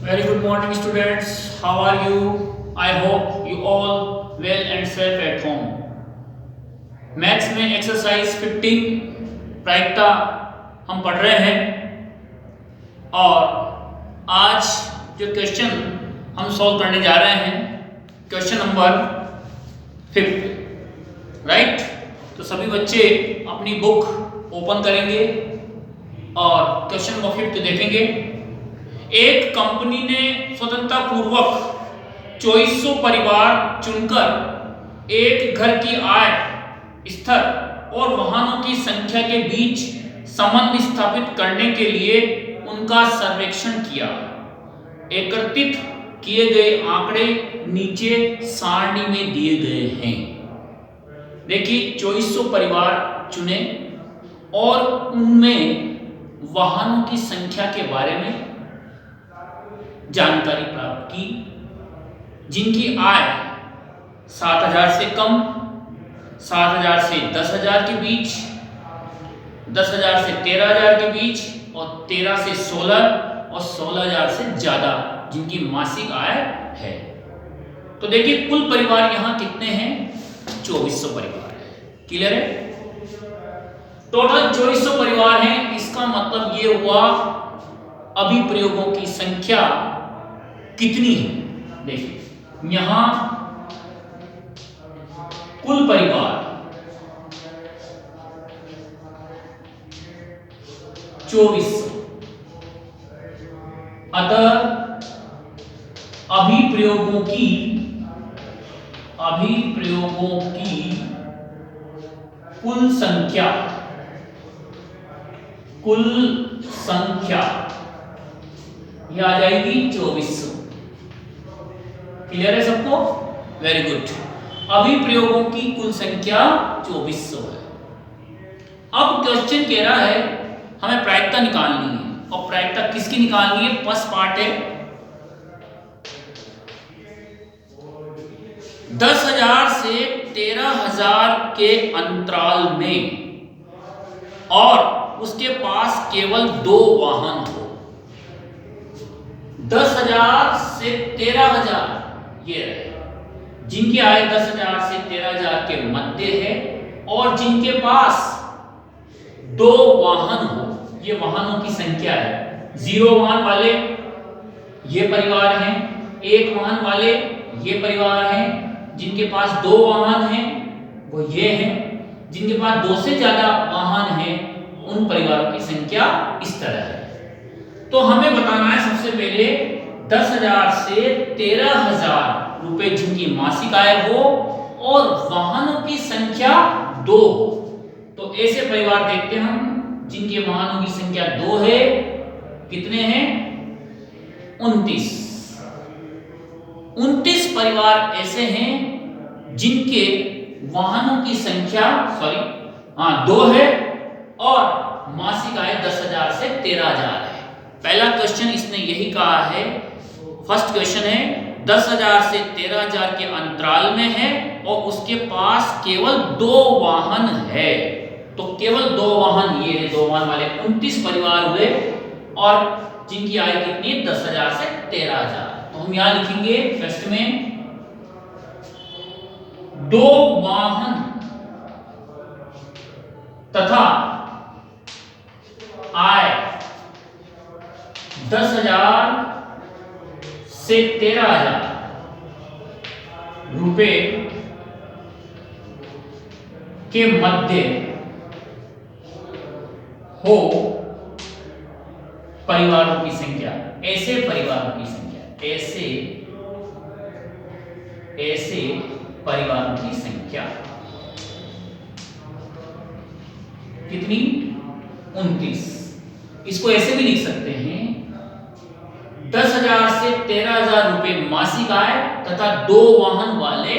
Very good morning, students. How are you? I hope you all well and safe at home. Maths में exercise 15 प्रायिकता हम पढ़ रहे हैं और आज जो क्वेश्चन हम सॉल्व करने जा रहे हैं क्वेश्चन नंबर 5, राइट। तो सभी बच्चे अपनी बुक ओपन करेंगे और क्वेश्चन नंबर 5 देखेंगे। एक कंपनी ने स्वतंत्रता पूर्वक 2400 परिवार चुनकर एक घर की आय, स्तर और वाहनों की संख्या के बीच संबंध स्थापित करने के लिए उनका सर्वेक्षण किया। एकत्रित किए गए आंकड़े नीचे सारणी में दिए गए हैं। देखिए 2400 परिवार चुने और उनमें वाहनों की संख्या के बारे में जानकारी प्राप्त की, जिनकी आय 7000 से कम, 7000 से 10000 के बीच, 10000 से 13000 के बीच और 13 से 16 और 16000 से ज्यादा जिनकी मासिक आय है। तो देखिए कुल परिवार यहाँ कितने हैं? 2400 परिवार है। क्लियर है? टोटल 2400 परिवार हैं। इसका मतलब ये हुआ अभिप्रयोगों की संख्या कितनी है? देखिए यहां कुल परिवार 2400, अतः अभिप्रयोगों की कुल संख्या यह आ जाएगी 2400। क्लियर है सबको? Very good. अभिप्रयोगों की कुल संख्या 2400 है। अब क्वेश्चन कह रहा है हमें प्रायिकता निकालनी है, और प्रायिकता किसकी निकालनी है? फर्स्ट पार्ट है 10,000 से 13,000 के अंतराल में और उसके पास केवल 2 वाहन हो। 10,000 से 13,000 ये रहे, जिनकी आय 10,000 से 13,000 के मध्य है और जिनके पास 2 वाहन हो। ये वाहनों की संख्या है। 0 वाहन वाले ये परिवार हैं, 1 वाहन वाले ये परिवार हैं, जिनके पास 2 वाहन हैं वो ये हैं, जिनके पास 2 से ज्यादा वाहन हैं उन परिवारों की संख्या इस तरह है। तो हमें बताना है सबसे पहले 10,000 से 13,000 रुपए जिनकी मासिक आय हो और वाहनों की संख्या 2 हो। तो ऐसे परिवार देखते हैं हम जिनके वाहनों की संख्या 2 है। कितने हैं? 29 परिवार ऐसे हैं जिनके वाहनों की संख्या 2 है और मासिक आय 10,000 से 13,000 है। पहला क्वेश्चन इसने यही कहा है। फर्स्ट क्वेश्चन है 10,000 से 13,000 के अंतराल में है और उसके पास केवल 2 वाहन है। तो केवल 2 वाहन, ये 2 वाहन वाले 29 परिवार हुए और जिनकी आय कितनी? 10,000 से 13,000। तो हम यहां लिखेंगे फर्स्ट में 2 वाहन तथा आय 10,000 से 13,000 रुपए के मध्य हो परिवारों की संख्या। ऐसे परिवारों की संख्या, ऐसे परिवारों की संख्या कितनी? 29। इसको ऐसे भी लिख सकते हैं 10,000 से 13,000 रुपए मासिक आय तथा 2 वाहन वाले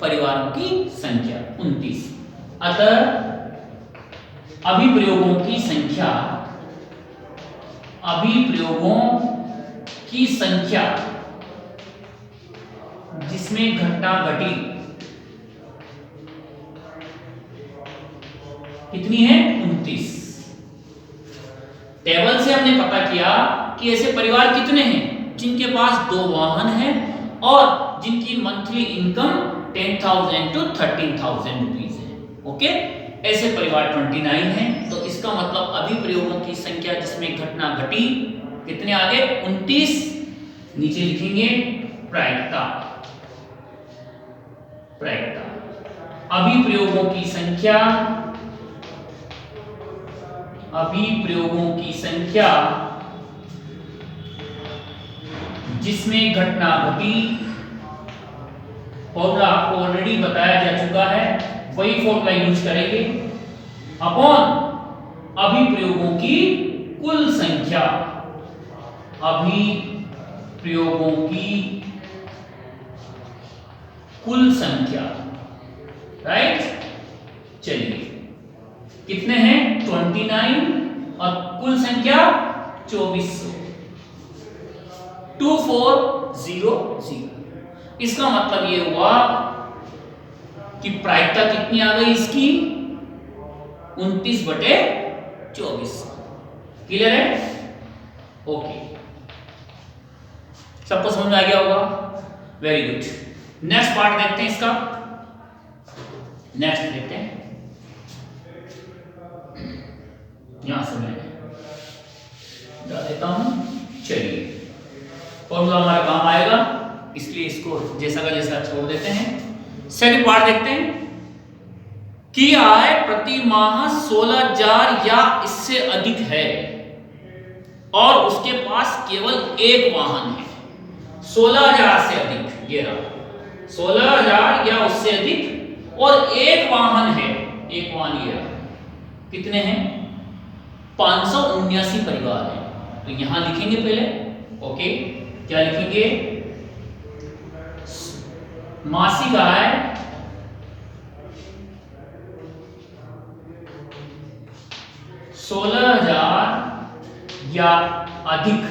परिवारों की संख्या 29। अतः अभिप्रयोगों की संख्या जिसमें घटना घटी कितनी है? 29। टेबल से हमने पता किया कि ऐसे परिवार कितने हैं जिनके पास 2 वाहन है और जिनकी मंथली इनकम 10,000 to 13,000 रुपीज है। ओके, ऐसे परिवार 29 है। तो इसका मतलब अभिप्रयोगों की संख्या जिसमें घटना घटी कितने आ गए? 29। नीचे लिखेंगे प्रायिकता। अभिप्रयोगों की संख्या, जिसमें घटना घटी, फॉर्मूला आपको ऑलरेडी बताया जा चुका है, वही फॉर्मूला यूज करेंगे, अपॉन अभिप्रयोगों की कुल संख्या। अभिप्रयोगों की कुल संख्या, राइट। चलिए, कितने हैं? 29 और कुल संख्या 2400, 2400। इसका मतलब ये हुआ कि प्रायिकता कितनी आ गई इसकी? 29/2400। क्लियर है? ओके, सबको समझ आ गया होगा? Very good. नेक्स्ट पार्ट देखते हैं इसका। नेक्स्ट देखते हैं, यहां से मैं डाल देता हूं। चलिए, फॉर्मूला हमारा काम आएगा, इसलिए इसको जैसा का जैसा छोड़ देते हैं। सेकंड पार्ट देखते हैं कि आय प्रति माह 16,000 या इससे अधिक है और उसके पास केवल एक वाहन है। 16,000 से अधिक, ये रहा 16,000 या उससे अधिक और एक वाहन है, एक वाहन ये रहा। कितने हैं? 579 परिवार हैं। तो यहां लिखेंगे पहले, ओके, क्या लिखेंगे? मासिक आय ₹16,000 या अधिक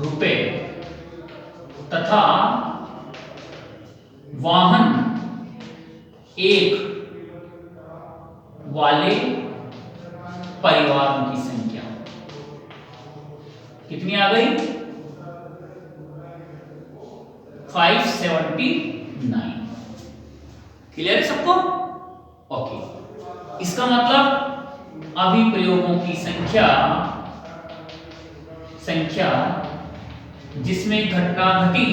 रुपए तथा वाहन एक वाले परिवारों की संख्या कितनी आ गई? 579। क्लियर है सबको? ओके, इसका मतलब अभिप्रयोगों की संख्या जिसमें घटना घटी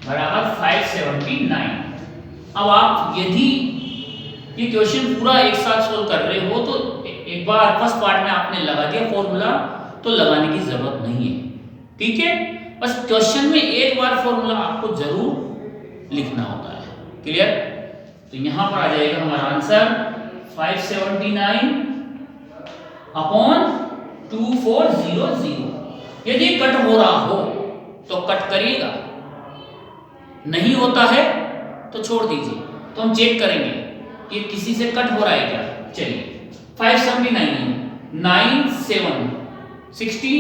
बराबर 579। अब आप यदि ये क्वेश्चन पूरा एक साथ सोल्व कर रहे हो तो एक बार फर्स्ट पार्ट में आपने लगा दिया फॉर्मूला, तो लगाने की जरूरत नहीं है, ठीक है। बस क्वेश्चन में एक बार फॉर्मूला आपको जरूर लिखना होता है। क्लियर? तो यहां पर आ जाएगा हमारा आंसर 579 अपॉन 2400। यदि कट हो रहा हो तो कट करिएगा, नहीं होता है तो छोड़ दीजिए। तो हम चेक करेंगे कि किसी से कट हो रहा है क्या। चलिए, 579 9 7 60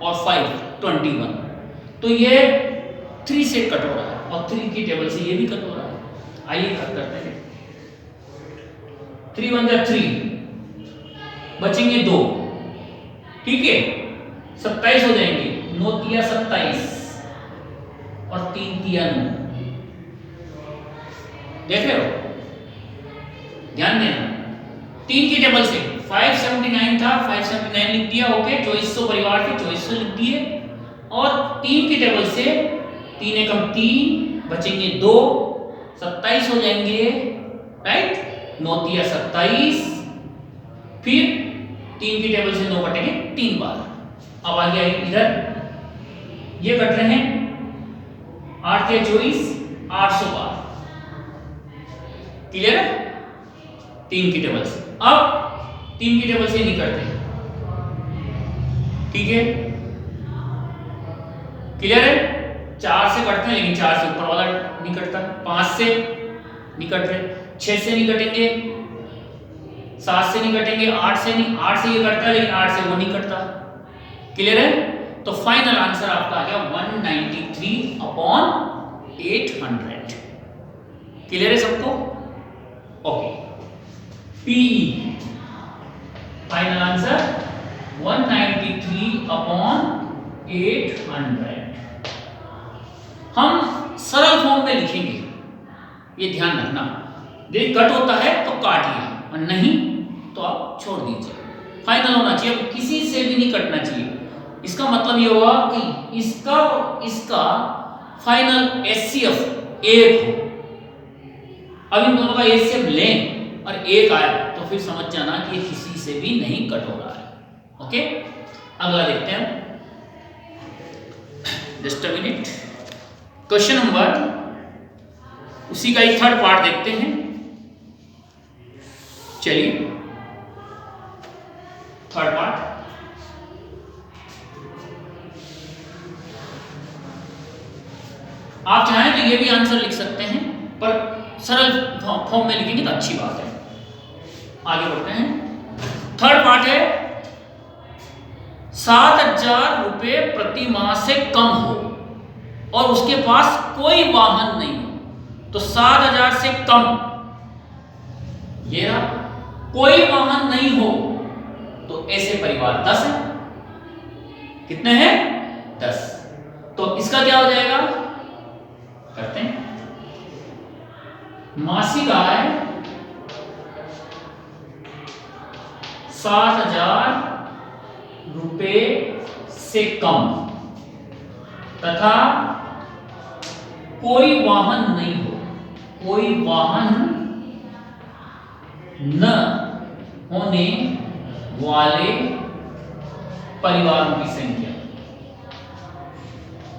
और 5 21, तो ये 3 से कट हो रहा है और 3 की टेबल से ये भी कट हो रहा है। आइए कट करते हैं। 3 1 3, बचेंगे 2, ठीक है, 27 हो जाएंगे। 9 तिया 27 और 3 तिया 9। देख रहे हो? ध्यान देना, 3 की टेबल से 579 था, 579 लिख दिया, ओके। 2400 परिवार थे, 2400 लिख दिए। और 3 की टेबल से 3 एकम 3, बचेंगे 2, 27 हो जाएंगे, राइट। 9 तिया 27, फिर 3 की टेबल से 9 कटेंगे 3 बार। अब आ गया इधर, ये कट रहे हैं 8 तिया 24, 800 बार। क्लियर है? 3 की टेबल से। अब 3 की टेबल से नहीं करते, ठीक है। क्लियर है? 4 से कटते हैं, लेकिन 4 से ऊपर वाला नहीं कटता। 5 से नहीं कट रहे, 6 से नहीं कटेंगे, 7 से नहीं कटेंगे, 8 से नहीं, 8 से ये कटता है लेकिन 8 से वो नहीं कटता। क्लियर है? तो फाइनल आंसर आपका आ गया 193 अपॉन 800। क्लियर है सबको? Okay. PE final answer 193 upon 800। हम सरल फॉर्म में लिखेंगे, ये ध्यान रखना। यदि कट होता है तो काट लिया और नहीं तो आप छोड़ दीजिए। फाइनल होना चाहिए, किसी से भी नहीं कटना चाहिए। इसका मतलब ये हुआ कि इसका फाइनल एचसीएफ 1 हो। अब इन दोनों का एचसीएफ लें और 1 आए तो फिर समझ जाना कि ये किसी से भी नहीं कट हो रहा है। ओके, अगला देखते हैं। Just a minute. Question number, उसी का एक थर्ड पार्ट देखते हैं। चलिए, थर्ड पार्ट। आप चाहें तो ये भी आंसर लिख सकते हैं, पर सरल फॉर्म में लिखेंगे तो अच्छी बात है। आगे बढ़ते हैं। थर्ड पार्ट है 7,000 रुपए प्रति माह से कम हो और उसके पास कोई वाहन नहीं हो। तो 7,000 से कम, ये रहा, कोई वाहन नहीं हो तो ऐसे परिवार 10 है। कितने हैं? 10। तो इसका क्या हो जाएगा, करते हैं। मासिक आय 7,000 रुपए से कम तथा कोई वाहन नहीं हो, कोई वाहन न होने वाले परिवारों की संख्या।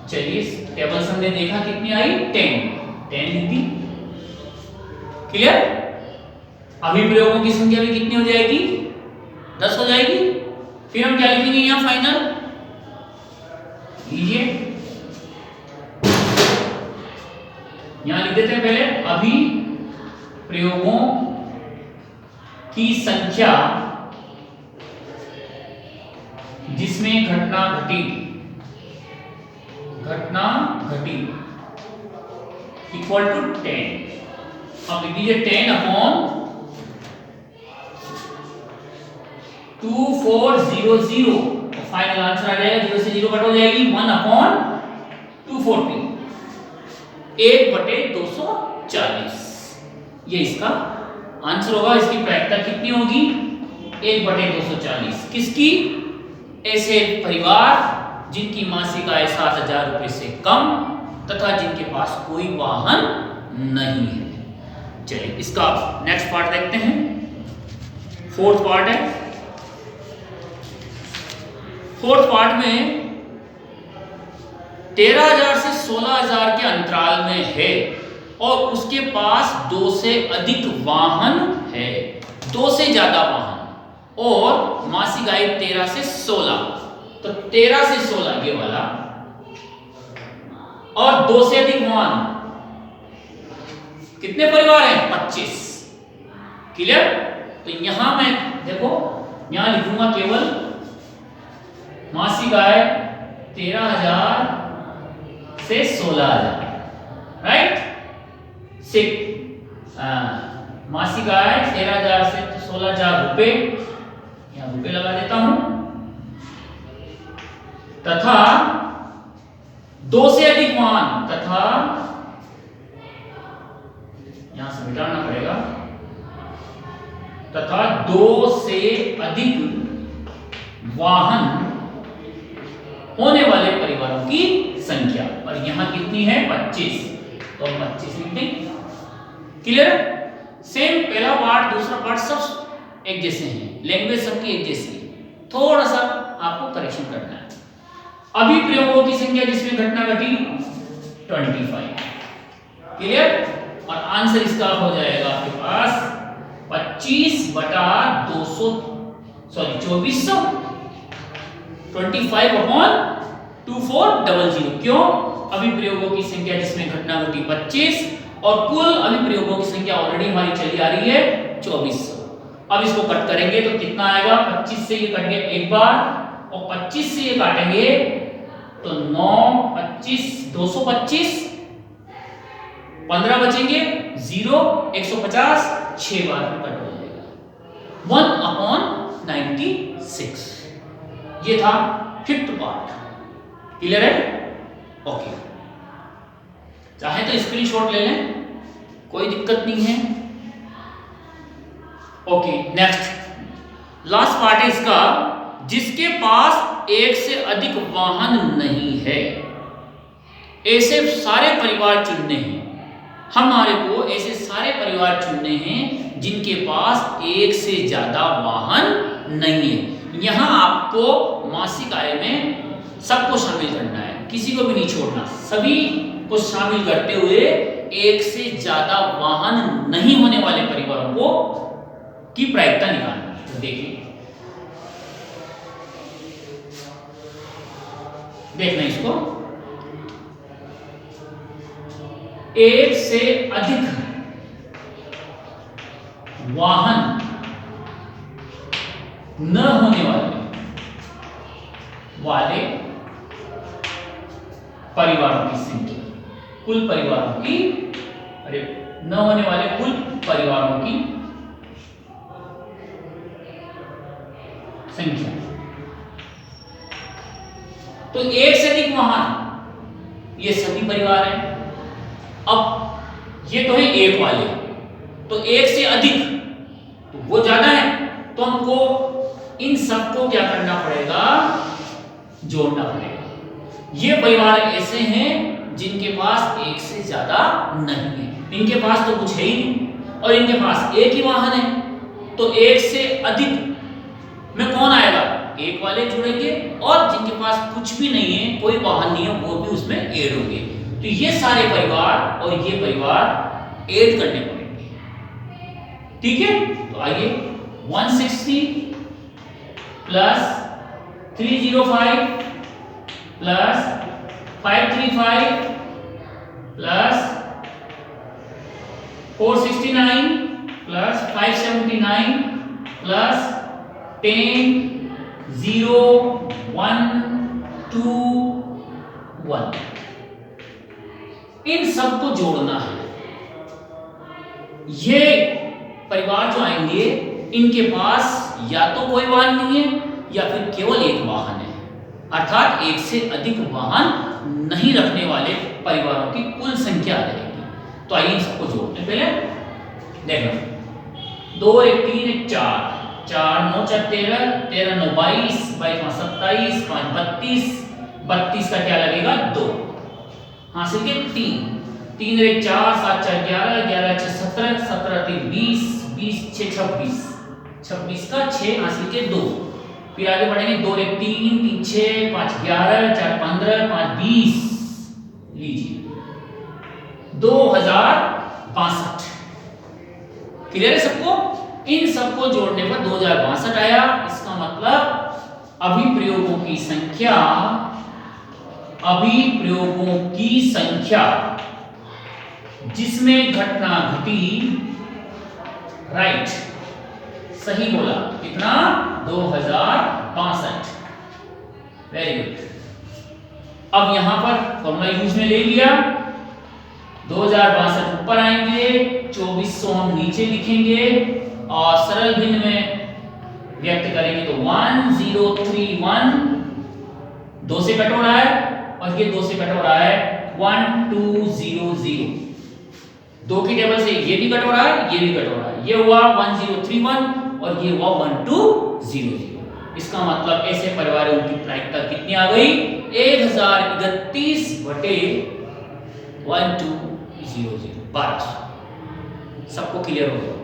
चलिए, टेबल से हमने देखा कितनी आई, 10 लिख दी। क्लियर? अभिप्रयोगों की संख्या भी कितनी हो जाएगी, 10 हो जाएगी। फिर हम क्या लिखेंगे यहां फाइनल, लीजिए यहां लिख देते हैं पहले, अभिप्रयोगों की संख्या जिसमें घटना घटी इक्वल टू 10। अब लिख दीजिए 10 अपॉन 2400। फाइनल आंसर आ जाएगा, 0 से 0 कट हो जाएगी, 1 अपॉन 240, 1/240। ये इसका आंसर होगा। इसकी प्रायिकता कितनी होगी, 1/240। किसकी? ऐसे परिवार जिनकी मासिक आय 7,000 रुपए से कम तथा जिनके पास कोई वाहन नहीं है। चलिए, इसका नेक्स्ट पार्ट देखते हैं। फोर्थ पार्ट है। फोर्थ पार्ट में 13,000 से 16,000 के अंतराल में है और उसके पास 2 से अधिक वाहन है, 2 से ज्यादा वाहन, और मासिक आय 13 से 16। तो 13 से 16 ये वाला, और 2 से अधिक वाहन, कितने परिवार हैं? 25। क्लियर? तो यहां मैं देखो, यहां लिखूंगा केवल मासिक आय 13,000 से 16,000, राइट? मासिक आय 13,000 से 16,000 रुपए, यहां रुपए लगा देता हूं, तथा 2 से अधिक वाहन, तथा यहां से मिटाना पड़ेगा, तथा 2 से अधिक वाहन होने वाले परिवारों की संख्या। और यहां कितनी है? 25। तो 25 लिख दें। क्लियर? सेम पहला पार्ट दूसरा पार्ट सब एक जैसे हैं, लैंग्वेज सबकी एक जैसी है, थोड़ा सा आपको करेक्शन करना है। अभिप्रयोगों की संख्या जिसमें घटना घटी 25। क्लियर? और आंसर इसका हो जाएगा आपके पास 25/200, सॉरी 2400, 25 अपॉन 2400। क्यों? अभिप्रयोगों की संख्या जिसमें घटना घटी 25 और कुल अभिप्रयोगों की संख्या ऑलरेडी हमारी चली आ रही है 2400। अब इसको कट करेंगे तो कितना आएगा? 25 से ये कट गया एक बार, और 25 से ये काटेंगे तो 9, 25, 225, 15 बचेंगे, 0, 150, 6 बार में कट हो जाएगा। 1/9 96। ये था फिफ्थ पार्ट। क्लियर है? ओके, चाहे तो स्क्रीनशॉट ले लें, कोई दिक्कत नहीं है। ओके, नेक्स्ट लास्ट पार्ट है इसका, जिसके पास एक से अधिक वाहन नहीं है। ऐसे सारे परिवार चुनने हैं, हमारे को ऐसे सारे परिवार चुनने हैं जिनके पास एक से ज्यादा वाहन नहीं है। यहां आपको मासिक आय में सबको शामिल करना है, किसी को भी नहीं छोड़ना, सभी को शामिल करते हुए एक से ज्यादा वाहन नहीं होने वाले परिवारों को की प्रायिकता निकालना है। तो देखिए, देखना इसको, एक से अधिक वाहन न होने वाले परिवारों की संख्या, कुल परिवारों की, अरे न होने वाले कुल परिवारों की संख्या। तो एक से अधिक वाहन ये सभी परिवार हैं। अब ये तो है एक वाले, तो एक से अधिक तो वो ज्यादा है, तो हमको इन सबको क्या करना पड़ेगा, जोड़ना पड़ेगा। ये परिवार ऐसे हैं जिनके पास एक से ज्यादा नहीं है, इनके पास तो कुछ है ही नहीं और इनके पास एक ही वाहन है, तो एक से अधिक में कौन आएगा, एक वाले जुड़ेंगे, और जिनके पास कुछ भी नहीं है, कोई वाहन नहीं है, वो भी उसमें ऐड होंगे। तो ये सारे परिवार और ये परिवार ऐड करने पड़ेंगे। ठीक है, तो आइए 160 plus 305 plus 535 plus 469 plus 579 plus 10 0 1 2 1, इन सबको जोड़ना है। ये परिवार जो आएंगे इनके पास या तो कोई वाहन नहीं है या फिर केवल एक वाहन है, अर्थात एक से अधिक वाहन नहीं रखने वाले परिवारों की कुल संख्या आ जाएगी। तो आइए इन सबको जोड़ते हैं। पहले देखो, 2 1 3 1 4, 4 9 4 13, 13 9 22, 22 5 27, 5 32, 32 का क्या लगेगा 2, हासिल के 3, 3 1 4, 7 4 11, 11 6 17, 17 3 20, 20 6 26, 26 का 6 हासिल के 2। फिर आगे बढ़ेंगे, 2 1 3, 3 6, 5 11, 4 15, 5 20, लीजिए 2062। क्लियर है सबको? इन सबको जोड़ने पर 2062 आया। इसका मतलब अभिप्रयोगों की संख्या, अभिप्रयोगों की संख्या जिसमें घटना घटी, राइट, सही बोला, कितना 2062। Very good. अब यहां पर फॉर्मूला यूज में ले लिया, 2062 ऊपर आएंगे, 2400 हम नीचे लिखेंगे और सरल भिन्न में व्यक्त करेंगे तो 1031, 2 से कट हो रहा है और ये 2 से कट हो रहा है 1200, 2 की टेबल से ये भी कट हो रहा है, ये भी कट हो रहा है, ये हुआ 1031 और ये हुआ 1200। इसका मतलब ऐसे परिवारों की प्रायिकता कितनी आ गई, 1031 बटे 1200, 1200। सबको क्लियर हो गया?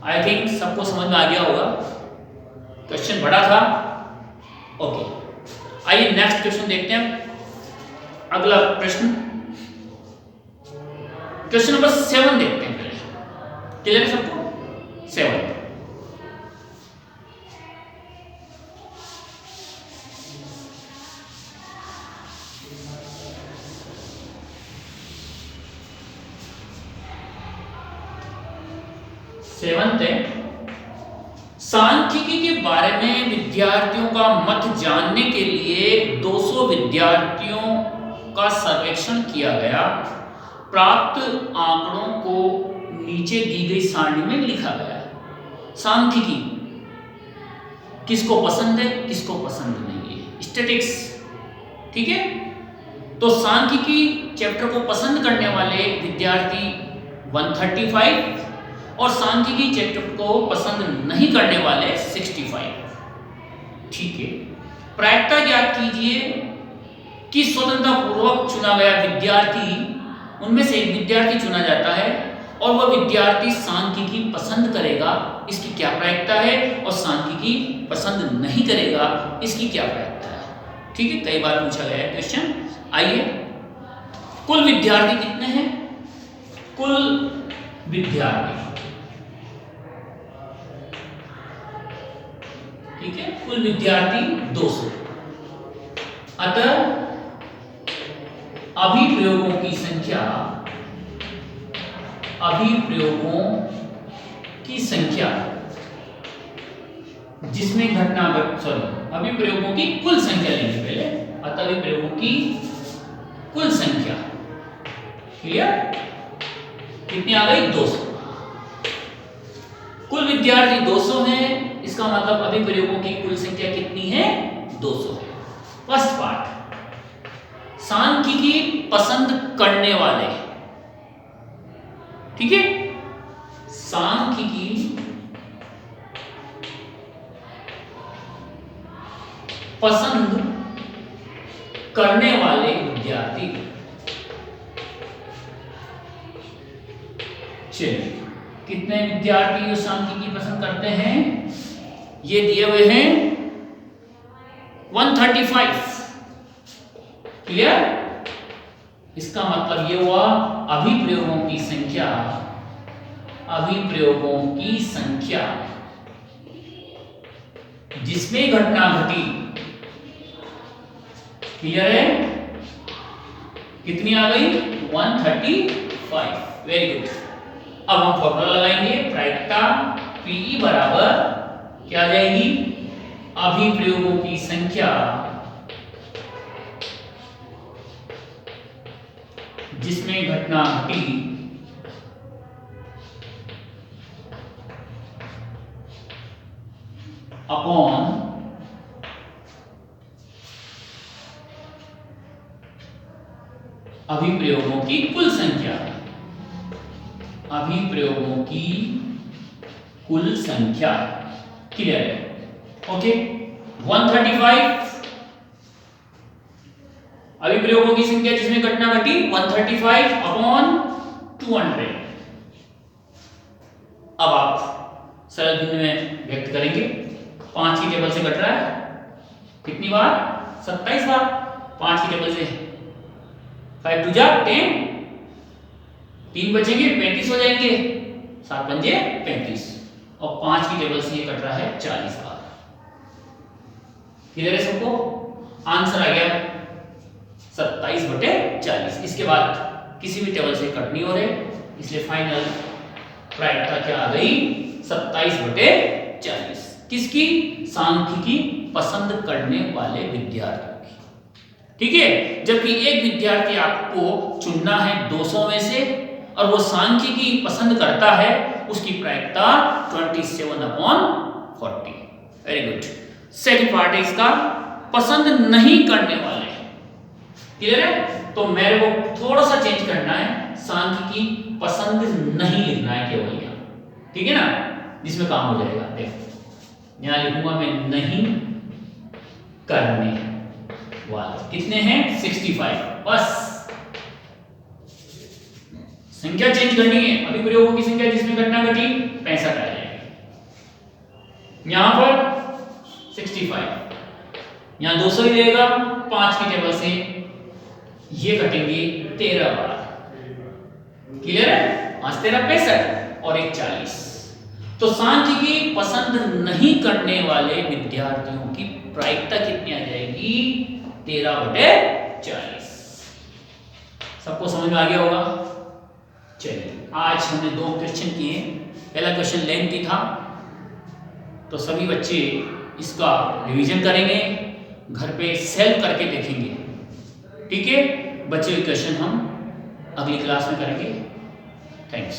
आई थिंक सबको समझ में आ गया होगा। क्वेश्चन बड़ा था। ओके, आइए नेक्स्ट क्वेश्चन देखते हैं। अगला प्रश्न, क्वेश्चन नंबर 7 देखते हैं पहले। क्लियर है सबको? 7 है, सांख्यिकी के बारे में विद्यार्थियों का मत जानने के लिए 200 विद्यार्थियों का सर्वेक्षण किया गया। प्राप्त आंकड़ों को नीचे दी गई सारणी में लिखा गया है। सांख्यिकी किसको पसंद है किसको पसंद नहीं है, स्टैटिक्स। ठीक है, तो सांख्यिकी चैप्टर को पसंद करने वाले विद्यार्थी 135 और सांख्यिकी चैप्टर को पसंद नहीं करने वाले 65। ठीक है, प्रायिकता ज्ञात कीजिए कि स्वतंत्रता पूर्वक चुना गया विद्यार्थी, उनमें से एक विद्यार्थी चुना जाता है और वह विद्यार्थी सांख्यिकी पसंद करेगा, इसकी क्या प्रायिकता है, और सांख्यिकी पसंद नहीं करेगा, इसकी क्या प्रायिकता है। ठीक है, कई बार पूछा गया है क्वेश्चन। आइए, कुल विद्यार्थी कितने हैं? कुल विद्यार्थी, ठीक है, कुल विद्यार्थी 200। अतः अभिप्रयोगों की संख्या, अभिप्रयोगों की संख्या जिसमें घटना अभिप्रयोगों की कुल संख्या लेंगे पहले। अतः अभिप्रयोगों की कुल संख्या, क्लियर, कितनी आ गई? 200। कुल विद्यार्थी 200 हैं, इसका मतलब अभिप्रयोगों की कुल संख्या कितनी है? 200 है। फर्स्ट पार्ट, सांख्यिकी पसंद करने वाले, ठीक है, सांख्यिकी पसंद करने वाले विद्यार्थी। चलिए, कितने विद्यार्थी जो सांख्यिकी पसंद करते हैं? ये दिए हुए हैं 135। क्लियर? इसका मतलब ये हुआ अभिप्रयोगों की संख्या, अभिप्रयोगों की संख्या जिसमें घटना घटी, क्लियर है, कितनी आ गई? 135। Very good. अब हम फॉर्मूला लगाएंगे, प्रायिकता Pe बराबर क्या आ जाएगी? अभिप्रयोगों की संख्या जिसमें घटना घटी अपॉन अभिप्रयोगों की कुल संख्या, अभिप्रयोगों की कुल संख्या। क्लियर है? ओके, 135 अभिप्रयोगों की संख्या जिसमें घटना घटी 135 अपॉन 200। अब आप सरल भिन्न में व्यक्त करेंगे। 5 की टेबल से घट रहा है, कितनी बार? 27 बार। 5 की टेबल से 5 2 जा 10, 3 बचेंगे 35 हो जाएंगे, 7 पंजे 35, और 5 की टेबल से ये कट रहा है 40 बार। क्लियर है सबको? आंसर आ गया 27/40। इसके बाद किसी भी टेबल से कट नहीं हो रहे, इसलिए फाइनल प्रायिकता क्या आ गई? 27/40। किसकी? सांख्यिकी पसंद करने वाले विद्यार्थियों की। ठीक है, जबकि एक विद्यार्थी आपको चुनना है 200 में से और वो सांख्यिकी पसंद करता है, उसकी प्रायिकता 27/40। Very good. सेकंड पार्ट है इसका, पसंद नहीं करने वाले। क्लियर है? तो मेरे को थोड़ा सा चेंज करना है, सांख्यिकी पसंद नहीं लिखना है केवल यहाँ, ठीक है ना, जिसमें काम हो जाएगा। देखो यहां लिखूंगा मैं नहीं करने वाले। कितने हैं? 65। बस संख्या चेंज करनी है, अभिप्रयोगों की संख्या जिसमें घटना घटी 65 आ जाएगी। यहां पर 65, यहां 200 ही रहेगा। 5 की टेबल से ये कटेंगे 13 बार। क्लियर है? 5 13 65 और 1 40। तो सांख्यिकी पसंद नहीं करने वाले विद्यार्थियों की प्रायिकता कितनी आ जाएगी? 13/40। सबको समझ में आ गया होगा? चलिए, आज हमने 2 क्वेश्चन किए। पहला क्वेश्चन लेंथी था, तो सभी बच्चे इसका रिवीजन करेंगे, घर पे सेल्फ करके देखेंगे। ठीक है, बचे हुए क्वेश्चन हम अगली क्लास में करेंगे। थैंक्स।